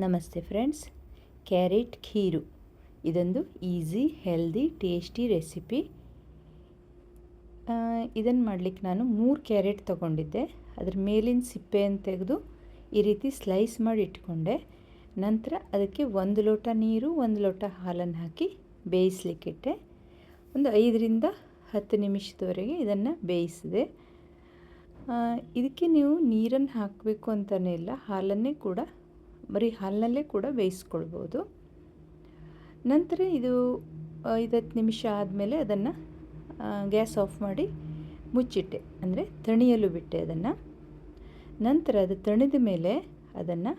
ನಮಸ್ತೆ friends, carrot kheer ಇದೊಂದು easy healthy tasty recipe. ಇದನ್ನು ಮಾಡಲಿಕ್ಕೆ ನಾನು 3 ಕ್ಯಾರೆಟ್ ತೊಗೊಂಡಿದ್ದೆ. ಅದ್ರ ಮೇಲಿನ ಸಿಪ್ಪೆಯನ್ನು ತೆಗೆದು ಈ ರೀತಿ ಸ್ಲೈಸ್ ಮಾಡಿ ಇಟ್ಕೊಂಡೆ. ನಂತರ ಅದಕ್ಕೆ 1 ಲೋಟ ನೀರು 1 ಲೋಟ ಹಾಲನ್ನು ಹಾಕಿ ಬೇಯಿಸಲಿಕ್ಕಿಟ್ಟೆ. ಒಂದು 5ರಿಂದ 10 ನಿಮಿಷದವರೆಗೆ ಇದನ್ನು ಬೇಯಿಸಿದೆ. ಇದಕ್ಕೆ ನೀವು ನೀರನ್ನು ಹಾಕಬೇಕು ಅಂತಲೇ ಇಲ್ಲ, ಹಾಲನ್ನೇ ಕೂಡ ಬರೀ ಹಾಲಿನಲ್ಲೇ ಕೂಡ ಬೇಯಿಸ್ಕೊಳ್ಬೋದು. ನಂತರ ಇದು 5-10 ನಿಮಿಷ ಆದಮೇಲೆ ಅದನ್ನು ಗ್ಯಾಸ್ ಆಫ್ ಮಾಡಿ ಮುಚ್ಚಿಟ್ಟೆ, ಅಂದರೆ ತಣಿಯಲು ಬಿಟ್ಟೆ ಅದನ್ನು. ನಂತರ ಅದು ತಣಿದ ಮೇಲೆ ಅದನ್ನು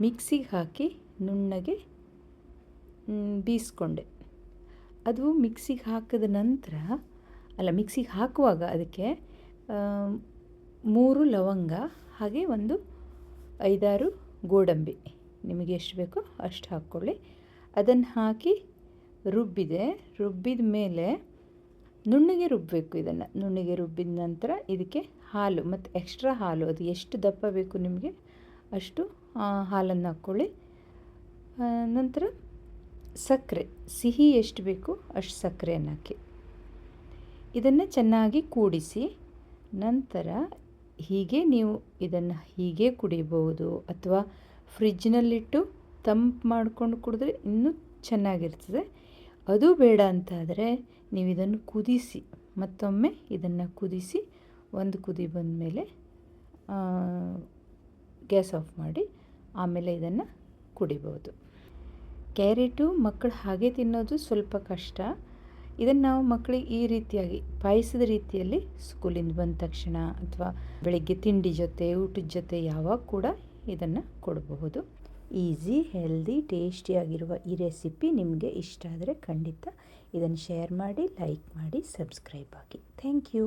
ಮಿಕ್ಸಿಗೆ ಹಾಕಿ ನುಣ್ಣಗೆ ಬೀಸ್ಕೊಂಡೆ. ಅದು ಮಿಕ್ಸಿಗೆ ಹಾಕಿದ ನಂತರ ಮಿಕ್ಸಿಗೆ ಹಾಕುವಾಗ ಅದಕ್ಕೆ 3 ಲವಂಗ ಹಾಗೆ ಒಂದು 5-6 ಗೋಡಂಬಿ, ನಿಮಗೆ ಎಷ್ಟು ಬೇಕೋ ಅಷ್ಟು ಹಾಕ್ಕೊಳ್ಳಿ. ಅದನ್ನು ಹಾಕಿ ರುಬ್ಬಿದ ಮೇಲೆ ನುಣ್ಣಗೆ ರುಬ್ಬಬೇಕು. ಇದನ್ನು ನುಣ್ಣಗೆ ರುಬ್ಬಿದ ನಂತರ ಇದಕ್ಕೆ ಹಾಲು ಮತ್ತು ಎಕ್ಸ್ಟ್ರಾ ಹಾಲು, ಅದು ಎಷ್ಟು ದಪ್ಪ ಬೇಕು ನಿಮಗೆ ಅಷ್ಟು ಹಾಲನ್ನು ಹಾಕ್ಕೊಳ್ಳಿ. ನಂತರ ಸಕ್ಕರೆ, ಸಿಹಿ ಎಷ್ಟು ಬೇಕು ಅಷ್ಟು ಸಕ್ಕರೆಯನ್ನು ಹಾಕಿ ಇದನ್ನು ಚೆನ್ನಾಗಿ ಕೂಡಿಸಿ. ನಂತರ ಹೀಗೆ ನೀವು ಇದನ್ನು ಹೀಗೆ ಕುಡಿಬೋದು, ಅಥವಾ ಫ್ರಿಜ್ನಲ್ಲಿಟ್ಟು ತಂಪು ಮಾಡಿಕೊಂಡು ಕುಡಿದ್ರೆ ಇನ್ನೂ ಚೆನ್ನಾಗಿರ್ತದೆ. ಅದು ಬೇಡ ಅಂತಾದರೆ ನೀವು ಇದನ್ನು ಕುದಿಸಿ, ಮತ್ತೊಮ್ಮೆ ಇದನ್ನು ಕುದಿಸಿ ಒಂದು ಕುದಿ ಬಂದ ಮೇಲೆ ಗ್ಯಾಸ್ ಆಫ್ ಮಾಡಿ ಆಮೇಲೆ ಇದನ್ನು ಕುಡಿಬೋದು. ಕ್ಯಾರೆಟು ಮಕ್ಕಳು ಹಾಗೆ ತಿನ್ನೋದು ಸ್ವಲ್ಪ ಕಷ್ಟ. ಇದನ್ನು ನಾವು ಮಕ್ಕಳಿಗೆ ಈ ರೀತಿಯಾಗಿ ಪಾಯಸದ ರೀತಿಯಲ್ಲಿ ಸ್ಕೂಲಿಂದ ಬಂದ ತಕ್ಷಣ ಅಥವಾ ಬೆಳಗ್ಗೆ ತಿಂಡಿ ಜೊತೆ ಊಟದ ಜೊತೆ ಯಾವಾಗ ಕೂಡ ಇದನ್ನು ಕೊಡಬಹುದು. ಈಸಿ ಹೆಲ್ದಿ ಟೇಸ್ಟಿಯಾಗಿರುವ ಈ ರೆಸಿಪಿ ನಿಮಗೆ ಇಷ್ಟ ಆದರೆ ಖಂಡಿತ ಇದನ್ನು ಶೇರ್ ಮಾಡಿ, ಲೈಕ್ ಮಾಡಿ, ಸಬ್ಸ್ಕ್ರೈಬ್ ಆಗಿ. Thank you.